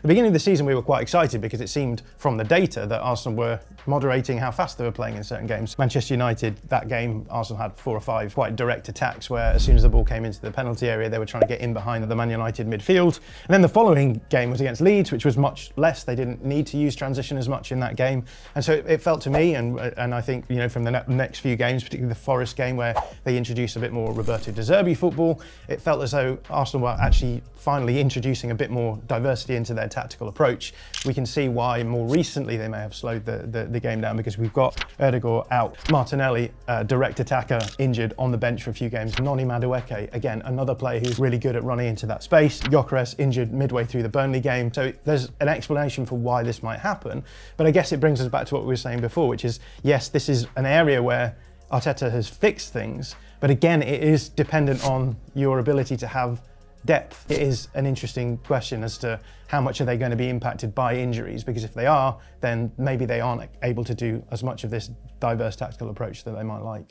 the beginning of the season we were quite excited because it seemed from the data that Arsenal were moderating how fast they were playing in certain games. Manchester United, that game, Arsenal had 4 or 5 quite direct attacks where as soon as the ball came into the penalty area, they were trying to get in behind the Man United midfield. And then the following game was against Leeds, which was much less. They didn't need to use transition as much in that game. And so it felt to me, and I think, you know, from the next few games, particularly the Forest game where they introduced a bit more Roberto De Zerbi football, it felt as though Arsenal were actually finally introducing a bit more diversity into their tactical approach. We can see why more recently they may have slowed the game down, because we've got Erdegaard out, Martinelli, direct attacker, injured on the bench for a few games, Noni Madueke, again, another player who's really good at running into that space, Gyökeres injured midway through the Burnley game. So there's an explanation for why this might happen, but I guess it brings us back to what we were saying before, which is, yes, this is an area where Arteta has fixed things, but again, it is dependent on your ability to have depth. It is an interesting question as to how much are they going to be impacted by injuries, because if they are, then maybe they aren't able to do as much of this diverse tactical approach that they might like.